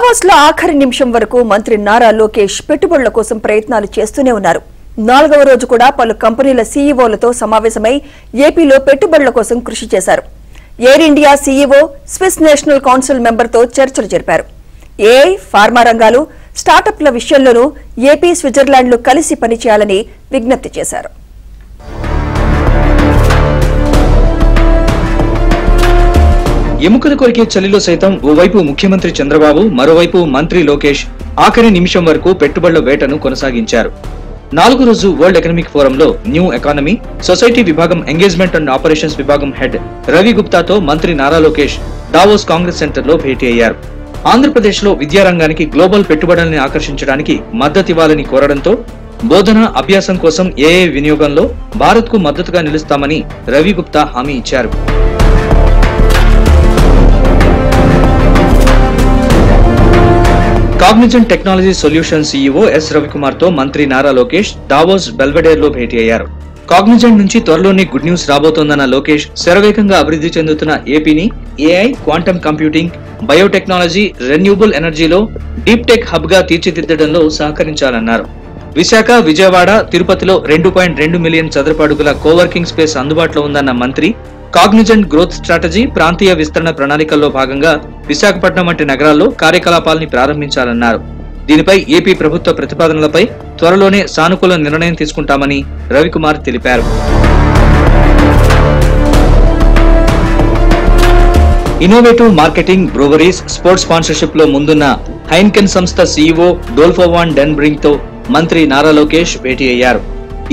Davos లో ఆఖరి నిమిషం వరకు మంత్రి నారా లోకేష్ పెట్టుబడుల కోసం ప్రయత్నాలు చేస్తూనే ఉన్నారు. 4వ రోజు కూడా పలు కంపెనీల సీఈఓలతో సమావేశమై ఏపీలో పెట్టుబడుల కోసం కృషి చేశారు. Air India CEO, Swiss National Council మెంబర్తో చర్చలు జరిపారు. ఏఐ, ఫార్మా రంగాలు, స్టార్టప్ల విషయంలోనూ ఏపీ, స్విట్జర్లాండ్లు కలిసి పనిచేయాలని విజ్ఞప్తి చేశారు. ఎముకలు కొరికే చలిలో సైతం ఓవైపు ముఖ్యమంత్రి చంద్రబాబు, మరోవైపు మంత్రి లోకేష్ ఆఖరి నిమిషం వరకు పెట్టుబడుల వేటను కొనసాగించారు. 4వ రోజు వరల్డ్ ఎకనామిక్ ఫోరంలో న్యూ ఎకానమీ, సొసైటీ విభాగం ఎంగేజ్మెంట్ అండ్ ఆపరేషన్స్ విభాగం హెడ్ రవి గుప్తాతో మంత్రి నారా లోకేష్ దావోస్ కాంగ్రెస్ సెంటర్లో భేటీ అయ్యారు. ఆంధ్రప్రదేశ్ లో విద్యారంగానికి గ్లోబల్ పెట్టుబడుల్ని ఆకర్షించడానికి మద్దతివ్వాలని కోరడంతో బోధన, అభ్యాసం కోసం ఏఐ వినియోగంలో భారత్ కు మద్దతుగా నిలుస్తామని రవి గుప్తా హామీ ఇచ్చారు. Cognizant technology solution CEO yes Ravikumar తో మంత్రి నారా లోకేష్ దావోస్ బెల్వెడేర్ లో భేటీ అయ్యారు. కాగ్నిజెంట్ నుంచి త్వరలోనే గుడ్ న్యూస్ రాబోతోందన్న లోకేష్ శరవేగంగా అభివృద్ధి చెందుతున్న ఏపీని AI, quantum computing, biotechnology, renewable ఎనర్జీలో డీప్ టెక్ హబ్ గా తీర్చిదిద్దడంలో సహకరించాలన్నారు. విశాఖ, విజయవాడ, తిరుపతిలో 2.2 మిలియన్ చదరపు అడుగుల కోవర్కింగ్ స్పేస్ అందుబాటులో ఉందన్న మంత్రి కాగ్నిజెంట్ గ్రోత్ స్ట్రాటజీ, ప్రాంతీయ విస్తరణ ప్రణాళికల్లో భాగంగా విశాఖపట్నం వంటి నగరాల్లో కార్యకలాపాలని ప్రారంభించాలన్నారు. దీనిపై ఏపీ ప్రభుత్వ ప్రతిపాదనలపై త్వరలోనే సానుకూల నిర్ణయం తీసుకుంటామని రవికుమార్ తెలిపారు. Innovative marketing, breweries, sports sponsorship లో ముందున్న హైన్కెన్ సంస్థ సీఈఓ డోల్ఫో వాన్ డెన్ బ్రింగ్ తో మంత్రి నారా లోకేష్ భేటీ అయ్యారు.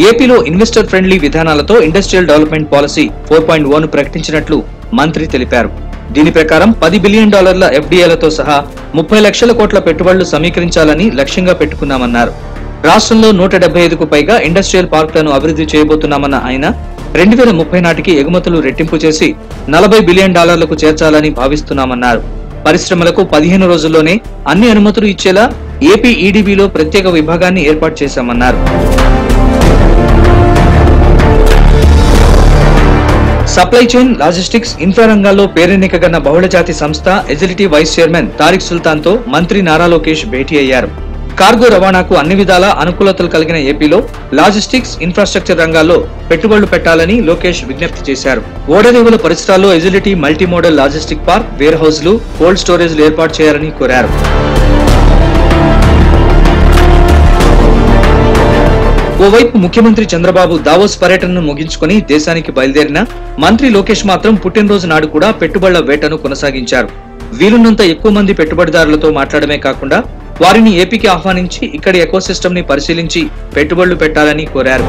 ఏపీలో ఇన్వెస్టర్ ఫ్రెండ్లీ విధానాలతో ఇండస్ట్రియల్ డెవలప్మెంట్ పాలసీ 4.0 ప్రకటించినట్లు మంత్రి తెలిపారు. దీని ప్రకారం $10 బిలియన్ ఎఫ్డీఏలతో సహా 30 లక్షల కోట్ల పెట్టుబడులు సమీకరించాలని లక్ష్యంగా పెట్టుకున్నామన్నారు. రాష్ట్రంలో 175కు పైగా ఇండస్ట్రియల్ పార్కులను అభివృద్ధి చేయబోతున్నామన్న ఆయన 2030 నాటికి ఎగుమతులు రెట్టింపు చేసి $40 బిలియన్ చేర్చాలని భావిస్తున్నామన్నారు. పరిశ్రమలకు 15 రోజుల్లోనే అన్ని అనుమతులు ఇచ్చేలా ఏపీ ఈడీబీలో ప్రత్యేక విభాగాన్ని ఏర్పాటు చేశామన్నారు. సప్లై చైన్, లాజిస్టిక్స్, ఇన్ఫ్రా రంగాల్లో పేరెన్నికగన్న బహుళజాతి సంస్థ ఎజిలిటీ వైస్ చైర్మన్ తారిక్ సుల్తాన్ తో మంత్రి నారా లోకేష్ భేటీ అయ్యారు. కార్గో రవాణాకు అన్ని విధాలా అనుకూలతలు కలిగిన ఏపీలో లాజిస్టిక్స్, ఇన్ఫ్రాస్ట్రక్చర్ రంగాల్లో పెట్టుబడులు పెట్టాలని లోకేష్ విజ్ఞప్తి చేశారు. ఓడరేవుల పరిసరాల్లో agility multi modal logistic park, వేర్ హౌస్లు, కోల్డ్ స్టోరేజ్లు ఏర్పాటు చేయాలని కోరారు. ఓవైపు ముఖ్యమంత్రి చంద్రబాబు దావోస్ పర్యటనను ముగించుకుని దేశానికి బయలుదేరిన మంత్రి లోకేష్ మాత్రం పుట్టినరోజు నాడు కూడా పెట్టుబడుల వేటను కొనసాగించారు. వీలున్నంత ఎక్కువ మంది పెట్టుబడిదారులతో మాట్లాడమే కాకుండా వారిని ఏపీకి ఆహ్వానించి ఇక్కడి ఎకోసిస్టమ్ ని పరిశీలించి పెట్టుబడులు పెట్టాలని కోరారు.